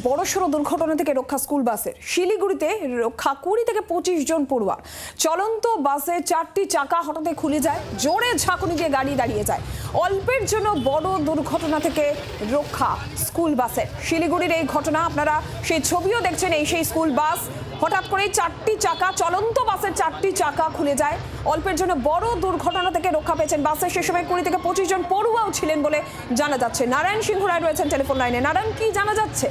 বড়সড় দুর্ঘটনা থেকে রক্ষা স্কুল বাসের। শিলিগুড়িতে রক্ষা 20 থেকে 25 জন পড়ুয়া। চলন্ত বাসে 4টি চাকা হঠাৎ খুলে যায়, জোরে ঝাঁকুনি দিয়ে গাড়ি দাঁড়িয়ে যায়। অল্পের জন্য বড় দুর্ঘটনা থেকে রক্ষা স্কুল বাসের। শিলিগুড়ির এই ঘটনা, আপনারা সেই ছবিও দেখছেন। এই সেই স্কুল বাস, হঠাৎ করে 4টি চাকা, চলন্ত বাসের 4টি চাকা খুলে যায়। অল্পের জন্য বড় দুর্ঘটনা থেকে রক্ষা পেয়েছেন বাসে। সে সময় 20 থেকে 25 জন পড়ুয়াও ছিলেন বলে জানা যাচ্ছে। নারায়ণ সিংহ রায় রয়েছেন টেলিফোন লাইনে। নারায়ণ, কি জানা যাচ্ছে?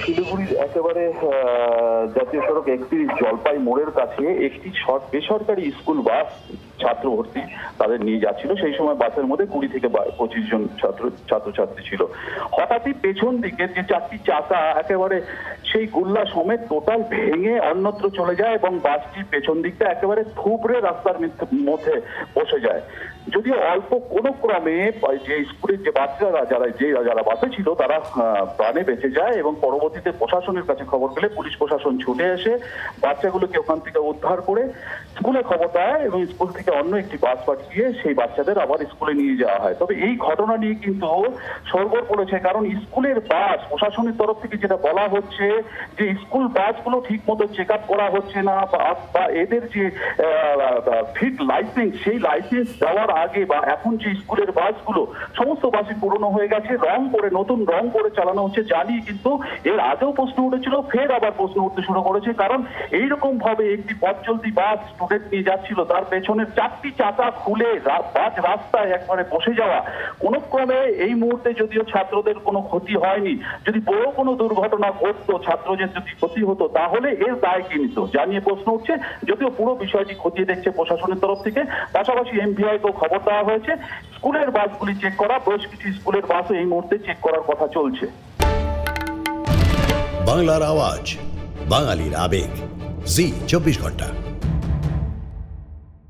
শিলিগুড়ির একেবারে জাতীয় সড়ক 31 জলপাই মোড়ের কাছে একটি বেসরকারি স্কুল বাস ছাত্র ভর্তি তাদের নিয়ে যাচ্ছিল। সেই সময় বাসের মধ্যে 20 থেকে 25 জন ছাত্রছাত্রী ছিল। হঠাৎই পেছন দিকে যে 4টি চাকা একেবারে সেই গুল্লা সমেত টোটাল ভেঙে অন্যত্র চলে যায় এবং বাসটি পেছন দিকটা একেবারে থুবড়ে রাস্তার মধ্যে বসে যায়। যদিও অল্প কোনো ক্রমে যে স্কুলের যে বাচ্চারা যারা বাসে ছিল তারা প্রাণে বেঁচে যায় এবং পরবর্তীতে প্রশাসনের কাছে খবর পেলে পুলিশ প্রশাসন ছুটে এসে বাচ্চাগুলোকে ওখান থেকে উদ্ধার করে স্কুলে খবর দেয় এবং স্কুল থেকে অন্য একটি বাস পাঠিয়ে সেই বাচ্চাদের আবার স্কুলে নিয়ে যাওয়া হয়। তবে এই ঘটনা নিয়ে কিন্তু সরগোল পড়েছে, কারণ স্কুলের বাস প্রশাসনের তরফ থেকে যেটা বলা হচ্ছে যে স্কুল বাসগুলো ঠিক মতো চেক আপ করা হচ্ছে না, বা এদের যে ফিট লাইসেন্স, সেই লাইসেন্স দেওয়ার আগে বা এখন যে স্কুলের বাসগুলো সমস্ত বাসই পুরনো হয়ে গেছে, নতুন রং করে চালানো হচ্ছে। জানিয়ে কিন্তু এর আগেও প্রশ্ন উঠেছিল, ফের আবার প্রশ্ন উঠতে শুরু করেছে, কারণ এইরকম ভাবে একটি পথ চলতি বাস স্টুডেন্ট নিয়ে যাচ্ছিল, তার পেছনের 4টি চাকা খুলে বাস রাস্তায় একবারে বসে যাওয়া। কোনো ক্রমে এই মুহূর্তে যদিও ছাত্রদের কোনো ক্ষতি হয়নি, যদি বড় কোনো দুর্ঘটনা ঘটতো, ছাত্রদের যদি ক্ষতি হতো, তাহলে এর দায় কে নিত জানিয়ে প্রশ্ন উঠছে। যদিও পুরো বিষয়টি খতিয়ে দেখছে প্রশাসনের তরফ থেকে। পাশাপাশি এমভিআইকেও খবর দেওয়া হয়েছে, স্কুলের বাসগুলি চেক করা, বেশ কিছু স্কুলের বাসও এই মুহূর্তে চেক করার কথা চলছে। বাংলার আওয়াজ, বাঙালির আবেগ, জি 24 ঘন্টা।